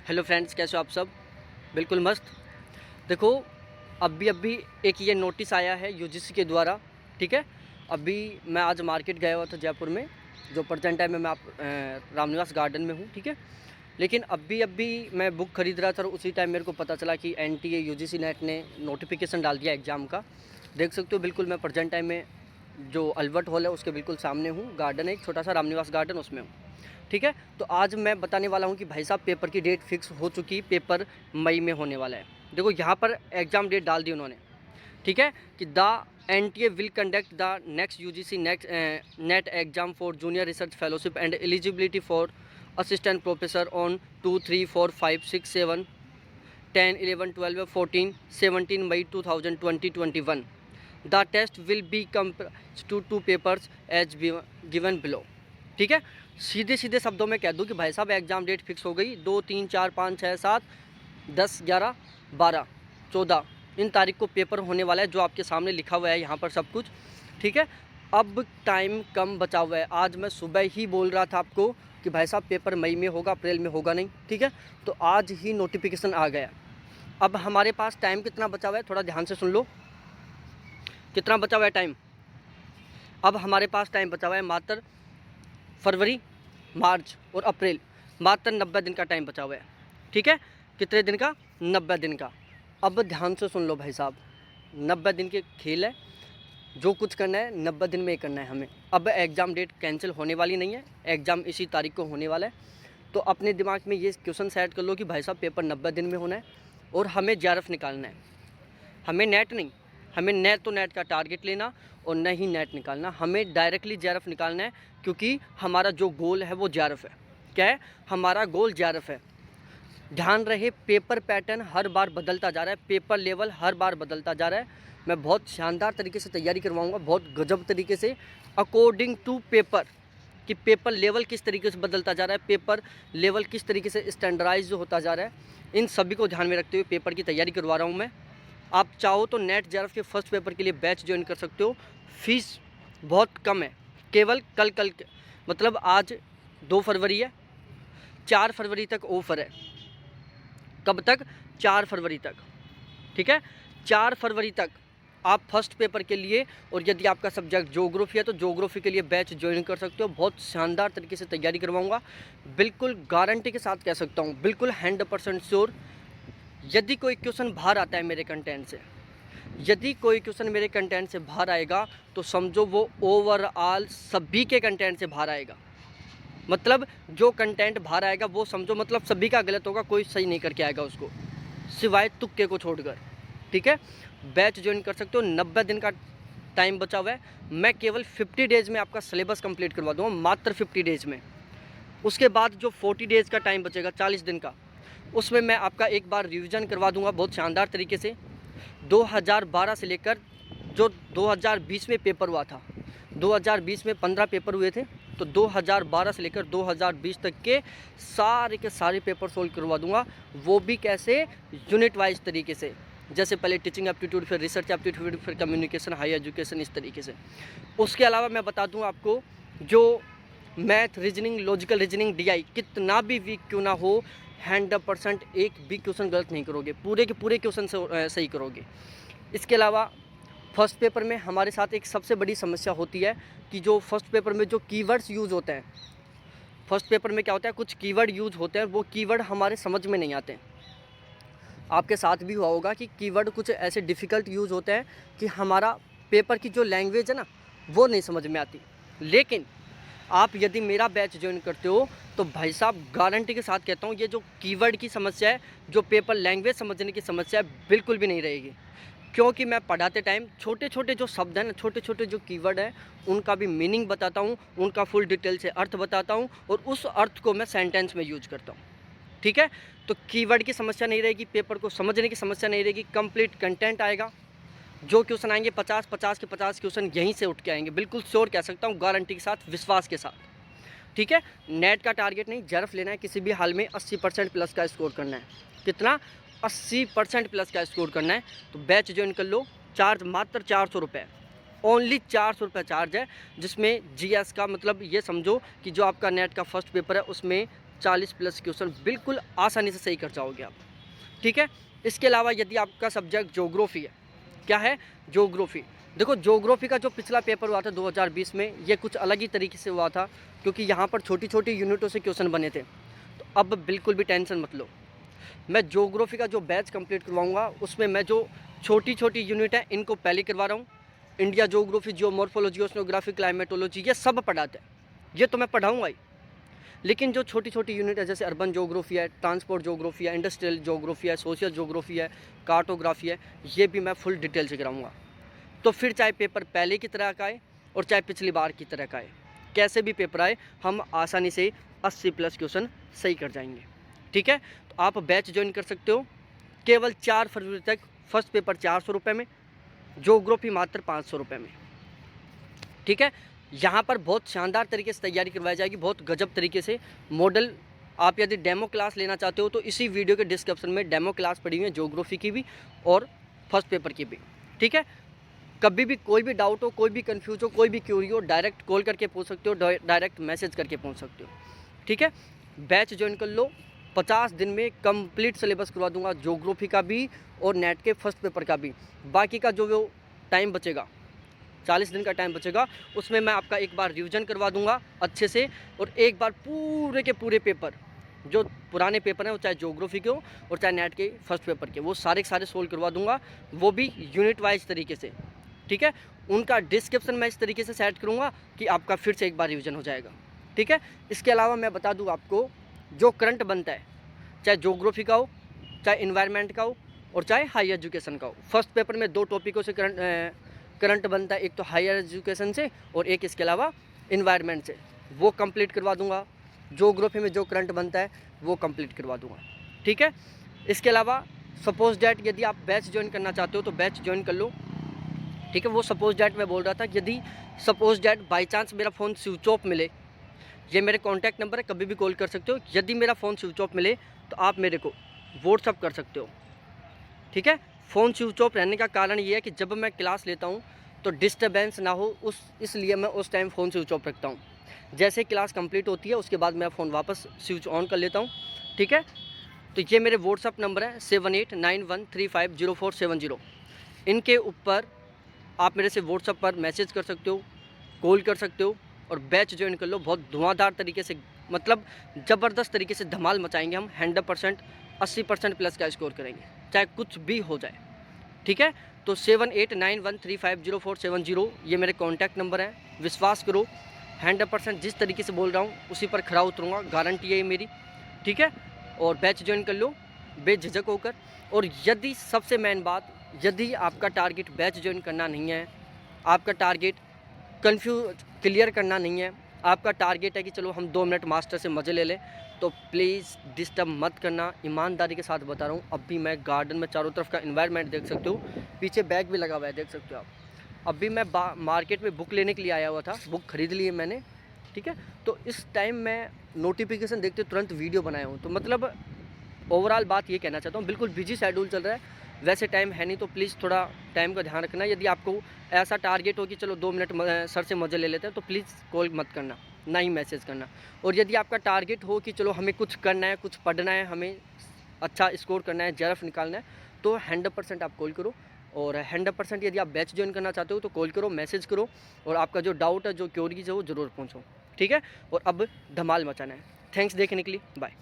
Hello friends, कैसे हो आप सब? बिल्कुल मस्त। देखो, अभी एक ये नोटिस आया है यूजीसी के द्वारा। ठीक है, अभी मैं आज मार्केट गया हुआ था जयपुर में। जो प्रेजेंट टाइम में मैं रामनिवास गार्डन में हूँ। ठीक है, लेकिन अभी मैं बुक खरीद रहा था और उसी टाइम मेरे को पता चला कि एनटीए यूजीसी नेट ने नोटिफिकेशन डाल दिया एग्ज़ाम का। देख सकते हो, बिल्कुल मैं प्रेजेंट टाइम में जो अल्बर्ट हॉल है उसके बिल्कुल सामने हूँ। गार्डन है एक छोटा सा, रामनिवास गार्डन, उसमें हूँ। ठीक है, तो आज मैं बताने वाला हूँ कि भाई साहब पेपर की डेट फिक्स हो चुकी, पेपर मई में होने वाला है। देखो, यहाँ पर एग्ज़ाम डेट डाल दी उन्होंने। ठीक है, कि the NTA will conduct the next UGC net exam for junior research fellowship and eligibility for assistant professor on 2, 3, 4, 5, 6, 7, 10, 11, 12, 14, 17 मई 2021। The test will be comprised to 2 papers as given below. ठीक है, सीधे सीधे शब्दों में कह दूं कि भाई साहब एग्ज़ाम डेट फिक्स हो गई। 2, 3, 4, 5, 6, 7, 10, 11, 12, 14 इन तारीख को पेपर होने वाला है, जो आपके सामने लिखा हुआ है यहाँ पर सब कुछ। ठीक है, अब टाइम कम बचा हुआ है। आज मैं सुबह ही बोल रहा था आपको कि भाई साहब पेपर मई में होगा, अप्रैल में होगा नहीं। ठीक है, तो आज ही नोटिफिकेशन आ गया। अब हमारे पास टाइम कितना बचा हुआ है, थोड़ा ध्यान से सुन लो। कितना बचा हुआ है टाइम? अब हमारे पास टाइम बचा हुआ है मात्र फरवरी, मार्च और अप्रैल, मात्र 90 दिन का टाइम बचा हुआ है। ठीक है, कितने दिन का? 90 दिन का। अब ध्यान से सुन लो भाई साहब, 90 दिन के खेल है। जो कुछ करना है 90 दिन में ही करना है हमें। अब एग्ज़ाम डेट कैंसिल होने वाली नहीं है, एग्ज़ाम इसी तारीख को होने वाला है। तो अपने दिमाग में ये क्वेश्चन सेट कर लो कि भाई साहब पेपर 90 दिन में होना है और हमें जेआरएफ निकालना है। हमें नेट नहीं, हमें न तो नेट का टारगेट लेना और न ही नेट निकालना, हमें डायरेक्टली जेआरएफ निकालना है। क्योंकि हमारा जो गोल है वो जेआरएफ है। क्या है हमारा गोल? जेआरएफ है। ध्यान रहे, पेपर पैटर्न हर बार बदलता जा रहा है, पेपर लेवल हर बार बदलता जा रहा है। मैं बहुत शानदार तरीके से तैयारी करवाऊंगा, बहुत गजब तरीके से, अकॉर्डिंग टू पेपर, कि पेपर लेवल किस तरीके से बदलता जा रहा है, पेपर लेवल किस तरीके से स्टैंडर्डाइज होता जा रहा है। इन सभी को ध्यान में रखते हुए पेपर की तैयारी करवा रहा हूँ मैं। आप चाहो तो नेट जेआरएफ के फर्स्ट पेपर के लिए बैच ज्वाइन कर सकते हो। फीस बहुत कम है, केवल कल मतलब आज 2 फरवरी है, 4 फरवरी तक ऑफर है। कब तक? 4 फरवरी तक। ठीक है, 4 फरवरी तक आप फर्स्ट पेपर के लिए, और यदि आपका सब्जेक्ट ज्योग्राफी है तो ज्योग्राफी के लिए बैच ज्वाइन कर सकते हो। बहुत शानदार तरीके से तैयारी करवाऊंगा, बिल्कुल गारंटी के साथ कह सकता हूँ, बिल्कुल 100% श्योर। यदि कोई क्वेश्चन बाहर आता है मेरे कंटेंट से, यदि कोई क्वेश्चन मेरे कंटेंट से बाहर आएगा तो समझो वो ओवरऑल सभी के कंटेंट से बाहर आएगा। मतलब जो कंटेंट बाहर आएगा वो समझो मतलब सभी का गलत होगा, कोई सही नहीं करके आएगा उसको, सिवाय तुक्के को छोड़कर। ठीक है, बैच ज्वाइन कर सकते हो। 90 दिन का टाइम बचा हुआ है। मैं केवल 50 डेज़ में आपका सिलेबस कंप्लीट करवा दूँगा, मात्र 50 डेज़ में। उसके बाद जो 40 डेज़ का टाइम बचेगा, 40 दिन का, उसमें मैं आपका एक बार रिवीजन करवा दूँगा बहुत शानदार तरीके से। 2012 से लेकर जो 2020 में पेपर हुआ था, 2020 में 15 पेपर हुए थे, तो 2012 से लेकर 2020 तक के सारे पेपर सोल्व करवा दूंगा। वो भी कैसे? यूनिट वाइज तरीके से, जैसे पहले टीचिंग एप्टीट्यूड, फिर रिसर्च एप्टीट्यूड, फिर कम्युनिकेशन, हाई एजुकेशन, इस तरीके से। उसके अलावा मैं बता दूं आपको, जो math, reasoning, logical reasoning, DI कितना भी वीक क्यों ना हो, 100% एक भी क्वेश्चन गलत नहीं करोगे, पूरे के पूरे क्वेश्चन सही करोगे। इसके अलावा फर्स्ट पेपर में हमारे साथ एक सबसे बड़ी समस्या होती है कि जो फर्स्ट पेपर में जो कीवर्ड्स यूज़ होते हैं, फर्स्ट पेपर में क्या होता है, कुछ कीवर्ड यूज़ होते हैं, वो कीवर्ड हमारे समझ में नहीं आते हैं। आपके साथ भी हुआ होगा कि कीवर्ड कुछ ऐसे डिफ़िकल्ट यूज़ होते हैं कि हमारा पेपर की जो लैंग्वेज है ना, वो नहीं समझ में आती। लेकिन आप यदि मेरा बैच ज्वाइन करते हो तो भाई साहब गारंटी के साथ कहता हूँ, ये जो कीवर्ड की समस्या है, जो पेपर लैंग्वेज समझने की समस्या है, बिल्कुल भी नहीं रहेगी। क्योंकि मैं पढ़ाते टाइम छोटे छोटे जो शब्द हैं ना, छोटे छोटे जो कीवर्ड हैं, उनका भी मीनिंग बताता हूँ, उनका फुल डिटेल से अर्थ बताता हूँ, और उस अर्थ को मैं सेंटेंस में यूज करता हूँ। ठीक है, तो कीवर्ड की समस्या नहीं रहेगी, पेपर को समझने की समस्या नहीं रहेगी, कंप्लीट कंटेंट आएगा। जो क्वेश्चन आएंगे 50 के 50 क्वेश्चन यहीं से उठ के आएंगे, बिल्कुल श्योर कह सकता हूँ, गारंटी के साथ, विश्वास के साथ। ठीक है, नेट का टारगेट नहीं, जेआरएफ लेना है किसी भी हाल में। 80% प्लस का स्कोर करना है। कितना? 80% प्लस का स्कोर करना है। तो बैच ज्वाइन कर लो। चार्ज मात्र 400 रुपये, ओनली 400 रुपये चार्ज है, जिसमें जीएस का मतलब ये समझो कि जो आपका नेट का फर्स्ट पेपर है उसमें 40 प्लस क्वेश्चन बिल्कुल आसानी से सही कर जाओगे आप, ठीक है। इसके अलावा यदि आपका सब्जेक्ट ज्योग्राफी है, क्या है, ज्योग्राफी, देखो ज्योग्राफी का जो पिछला पेपर हुआ था 2020 में, ये कुछ अलग ही तरीके से हुआ था, क्योंकि यहाँ पर छोटी छोटी यूनिटों से क्वेश्चन बने थे। तो अब बिल्कुल भी टेंशन मत लो, मैं ज्योग्राफी का जो बैच कंप्लीट करवाऊंगा उसमें मैं जो छोटी छोटी यूनिट है इनको पहले करवा रहा हूँ। India geography, geomorphology, oceanography, climatology, ये सब पढ़ाते हैं, ये तो मैं पढ़ाऊँगा ही। लेकिन जो छोटी छोटी यूनिट है, जैसे अर्बन ज्योग्राफी है, ट्रांसपोर्ट ज्योग्राफी है, इंडस्ट्रियल ज्योग्राफी है, सोशल ज्योग्राफी है, कार्टोग्राफी है, ये भी मैं फुल डिटेल से कराऊंगा। तो फिर चाहे पेपर पहले की तरह का आए और चाहे पिछली बार की तरह का आए, कैसे भी पेपर आए, हम आसानी से 80 प्लस क्वेश्चन सही कर जाएंगे, ठीक है। तो आप बैच ज्वाइन कर सकते हो केवल 4 फरवरी तक। फर्स्ट पेपर 400 रुपये में, ज्योग्राफी मात्र 500 रुपये में, ठीक है। यहाँ पर बहुत शानदार तरीके से तैयारी करवाई जाएगी, बहुत गजब तरीके से मॉडल। आप यदि डेमो क्लास लेना चाहते हो तो इसी वीडियो के डिस्क्रिप्शन में डेमो क्लास पड़ी हुई है, ज्योग्राफी की भी और फर्स्ट पेपर की भी, ठीक है। कभी भी कोई भी डाउट हो, कोई भी कंफ्यूज हो, कोई भी क्यूरी हो, डायरेक्ट कॉल करके पूछ सकते हो, डायरेक्ट मैसेज करके पूछ सकते हो, ठीक है। बैच ज्वाइन कर लो, 50 दिन में कंप्लीट सिलेबस करवा दूंगा, ज्योग्राफी का भी और नेट के फर्स्ट पेपर का भी। बाकी का जो टाइम बचेगा, 40 दिन का टाइम बचेगा, उसमें मैं आपका एक बार रिवीजन करवा दूंगा अच्छे से, और एक बार पूरे के पूरे पेपर, जो पुराने पेपर हैं, वो चाहे ज्योग्राफी के हो और चाहे नेट के फर्स्ट पेपर के, वो सारे के सारे सोल्व करवा दूंगा, वो भी यूनिट वाइज तरीके से, ठीक है। उनका डिस्क्रिप्शन मैं इस तरीके से सेट करूँगा कि आपका फिर से एक बार रिवीजन हो जाएगा, ठीक है। इसके अलावा मैं बता दूँ आपको, जो करंट बनता है, चाहे ज्योग्राफी का हो, चाहे इन्वायरमेंट का हो और चाहे हाई एजुकेशन का हो, फर्स्ट पेपर में 2 टॉपिकों से करंट बनता है, एक तो हायर एजुकेशन से और एक इसके अलावा इन्वायरमेंट से, वो कंप्लीट करवा दूंगा। ज्योग्राफी में जो करंट बनता है वो कंप्लीट करवा दूंगा, ठीक है। इसके अलावा सपोज डैट यदि आप बैच ज्वाइन करना चाहते हो तो बैच ज्वाइन कर लो, ठीक है। वो सपोज डैट मैं बोल रहा था, यदि सपोज डैट बाई चांस मेरा फ़ोन स्विच ऑफ मिले, ये मेरे कॉन्टैक्ट नंबर है, कभी भी कॉल कर सकते हो। यदि मेरा फ़ोन स्विच ऑफ मिले तो आप मेरे को व्हाट्सअप कर सकते हो, ठीक है। फ़ोन स्विच ऑफ रहने का कारण ये है कि जब मैं क्लास लेता हूँ तो डिस्टर्बेंस ना हो, इसलिए मैं उस टाइम फ़ोन स्विच ऑफ रखता हूँ। जैसे क्लास कंप्लीट होती है उसके बाद मैं फ़ोन वापस स्विच ऑन कर लेता हूँ, ठीक है। तो ये मेरे व्हाट्सअप नंबर है 7891350470। इनके ऊपर आप मेरे से व्हाट्सअप पर मैसेज कर सकते हो, कॉल कर सकते हो और बैच ज्वाइन कर लो। बहुत धुआंधार तरीके से, मतलब ज़बरदस्त तरीके से धमाल मचाएंगे हम। 100% 80% प्लस का स्कोर करेंगे, चाहे कुछ भी हो जाए, ठीक है। तो 7891350470 ये मेरे कॉन्टैक्ट नंबर हैं। विश्वास करो, 100% जिस तरीके से बोल रहा हूँ उसी पर खरा उतरूँगा, गारंटी है मेरी, ठीक है। और बैच ज्वाइन कर लो बेझिझक होकर। और यदि सबसे मेन बात, यदि आपका टारगेट बैच ज्वाइन करना नहीं है, आपका टारगेट क्लियर करना नहीं है, आपका टारगेट है कि चलो हम 2 मिनट मास्टर से मज़े ले लें, तो प्लीज़ डिस्टर्ब मत करना। ईमानदारी के साथ बता रहा हूँ, अभी मैं गार्डन में चारों तरफ का एनवायरनमेंट देख सकते हो, पीछे बैग भी लगा हुआ है, देख सकते हो आप। अभी मैं मार्केट में बुक लेने के लिए आया हुआ था, बुक खरीद ली है मैंने, ठीक है। तो इस टाइम मैं नोटिफिकेशन देखते तुरंत वीडियो बनाया हूँ। तो मतलब ओवरऑल बात ये कहना चाहता हूँ, बिल्कुल बिजी शेड्यूल चल रहा है, वैसे टाइम है नहीं, तो प्लीज़ थोड़ा टाइम का ध्यान रखना। यदि आपको ऐसा टारगेट हो कि चलो 2 मिनट सर से मज़े ले लेते हैं, तो प्लीज़ कॉल मत करना, ना ही मैसेज करना। और यदि आपका टारगेट हो कि चलो हमें कुछ करना है, कुछ पढ़ना है, हमें अच्छा स्कोर करना है, JRF निकालना है, तो 100% आप कॉल करो। और 100% यदि आप बैच ज्वाइन करना चाहते हो तो कॉल करो, मैसेज करो, और आपका जो डाउट है, जो क्योरीज है, वो ज़रूर पूछो, ठीक है। और अब धमाल मचाना है। थैंक्स देखने के लिए, बाय।